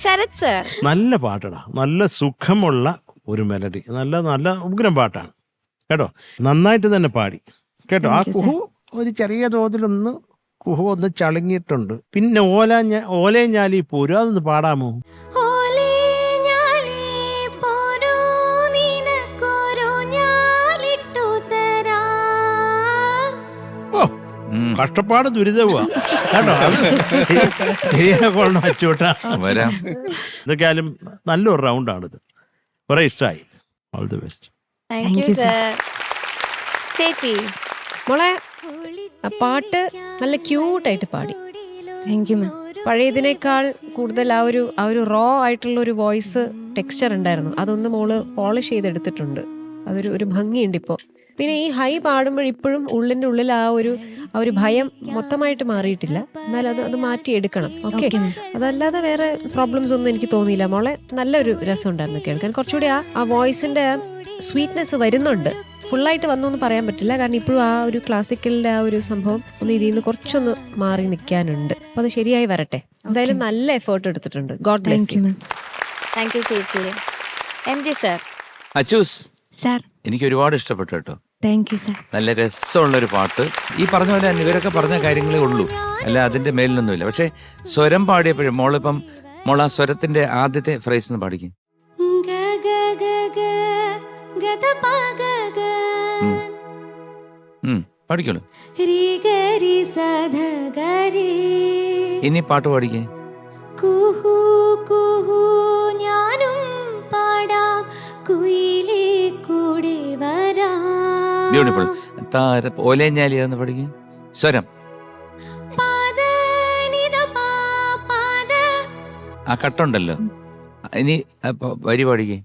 Sarath sir. നല്ല പാട്ടടാ, നല്ല സുഖമുള്ള ഒരു മെലഡി, നല്ല നല്ല ഉഗ്രം പാട്ടാണ് കേട്ടോ. നന്നായിട്ട് തന്നെ പാടി കേട്ടോ. ആ കുഹു ഒരു ചെറിയ തോതിലൊന്ന് കുഹു ഒന്ന് ചളുങ്ങിയിട്ടുണ്ട്. പിന്നെ ഓലയും ഞാലി പോരും, അതൊന്ന് പാടാമോ? കഷ്ടപ്പാട് ദുരിതവുക കേട്ടോ. ശരിയാക്കോളണം അച്ചോട്ടാ. ഇതൊക്കെയാലും നല്ലൊരു റൗണ്ടാണിത്. കുറെ ഇഷ്ടമായി. All the best. ചേച്ചി മോളെ പാട്ട് നല്ല ക്യൂട്ടായിട്ട് പാടി. Thank you ma'am. പഴയതിനേക്കാൾ കൂടുതൽ ആ ഒരു റോ ആയിട്ടുള്ള ഒരു വോയിസ് ടെക്സ്ചർ ഉണ്ടായിരുന്നു. അതൊന്ന് മോള് പോളിഷ് ചെയ്തെടുത്തിട്ടുണ്ട്. അതൊരു ഭംഗിയുണ്ട് ഇപ്പോൾ. പിന്നെ ഈ ഹൈ പാടുമ്പോൾ ഇപ്പോഴും ഉള്ളിൻ്റെ ഉള്ളിൽ ആ ഒരു ഭയം മൊത്തമായിട്ട് മാറിയിട്ടില്ല. എന്നാൽ അത് മാറ്റിയെടുക്കണം. ഓക്കെ, അതല്ലാതെ വേറെ പ്രോബ്ലംസ് ഒന്നും എനിക്ക് തോന്നിയില്ല. മോളെ നല്ലൊരു രസം ഉണ്ടായിരുന്നു കേൾക്കാൻ. കുറച്ചുകൂടി ആ വോയിസിന്റെ സ്വീറ്റ്നെസ് വരുന്നുണ്ട്. ഫുള്ളായിട്ട് വന്നു എന്ന് പറയാൻ പറ്റില്ല, കാരണം ഇപ്പോഴും ആ ഒരു ക്ലാസിക്കലിന്റെ ആ ഒരു സംഭവം ഒന്ന് ഇതിൽ നിന്ന് കുറച്ചൊന്ന് മാറി നിൽക്കാനുണ്ട്. അപ്പൊ അത് ശരിയായി വരട്ടെ. എന്തായാലും നല്ല എഫേർട്ട് എടുത്തിട്ടുണ്ട്. God bless you. Thank you ചേച്ചി. MG sir. അച്ചൂസ് സാർ. എനിക്ക് ഒരുപാട് ഇഷ്ടപ്പെട്ടു കേട്ടോ. Thank you sir. നല്ല രസമുള്ളൊരു പാട്ട്. ഈ പറഞ്ഞ പോലെ ഇവരൊക്കെ പറഞ്ഞ കാര്യങ്ങളേ ഉള്ളൂ, അല്ല അതിന്റെ മേലിലൊന്നുമില്ല. പക്ഷെ സ്വരം പാടിയപ്പോഴും മോൾ ആ സ്വരത്തിന്റെ ആദ്യത്തെ ഫ്രേസ് ഒന്ന് പാടിക്കും. പാടിക്കോളൂ. ഇനി പാട്ട് പാടിക്കേ. ബ്യൂട്ടിഫുൾ. ഓലഞ്ഞാലിയാന്ന് പഠിക്കും. സ്വരം ആ കട്ടുണ്ടല്ലോ. ഇനി വരി പാടിക്കേ.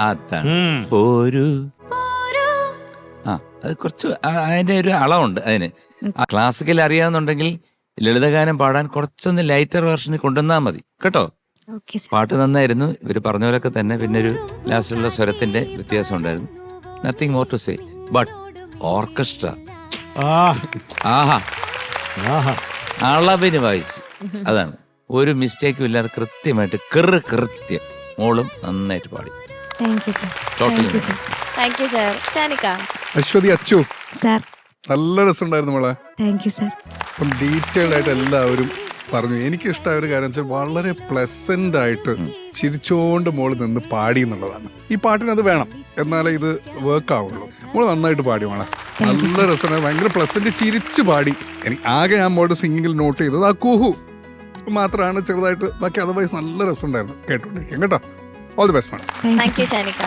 അതാണ് പോരു. ആ അത് കുറച്ച് അതിന്റെ ഒരു അളവുണ്ട് അതിന്. ക്ലാസിക്കൽ അറിയാവുന്നുണ്ടെങ്കിൽ ലളിതഗാനം പാടാൻ കുറച്ചൊന്ന് ലൈറ്റർ വെർഷനിൽ കൊണ്ടുവന്നാൽ മതി കേട്ടോ. പാട്ട് നന്നായിരുന്നു. ഇവർ പറഞ്ഞ പോലൊക്കെ തന്നെ. പിന്നെ ഒരു ലാസ്റ്റിലുള്ള സ്വരത്തിന്റെ വ്യത്യാസം ഉണ്ടായിരുന്നു. Nothing more to say. But orchestra ആഹാ അളവിന് വായിച്ച്, അതാണ് ഒരു മിസ്റ്റേക്കും ഇല്ലാതെ കൃത്യമായിട്ട് കൃത്യം. മോളും നന്നായിട്ട് പാടി. അശ്വതി അച്ചു സാർ. നല്ല രസമുണ്ടായിരുന്നു മോളെ. Thank you sir. അപ്പം ഡീറ്റെയിൽഡ് ആയിട്ട് എല്ലാവരും പറഞ്ഞു. എനിക്ക് ഇഷ്ടമായ ഒരു കാര്യം വെച്ചാൽ വളരെ പ്ലസന്റ് ആയിട്ട് ചിരിച്ചോണ്ട് മോള് നിന്ന് പാടി എന്നുള്ളതാണ്. ഈ പാട്ടിന് അത് വേണം, എന്നാലേ ഇത് വർക്ക് ആവുള്ളൂ. മോള് നന്നായിട്ട് പാടി മോളെ. നല്ല രസമാണ്, ഭയങ്കര പ്ലസന്റ്, ചിരിച്ചു പാടി. എനിക്ക് ആകെ ഞാൻ മോളുടെ സിംഗിൽ നോട്ട് ചെയ്തത് ആ കുഹു മാത്രമാണ് ചെറുതായിട്ട്. ബാക്കി അതർവൈസ് നല്ല രസമുണ്ടായിരുന്നു കേട്ടോണ്ടിരിക്കും കേട്ടോ. All the best madam. Thank you ഷാനിക.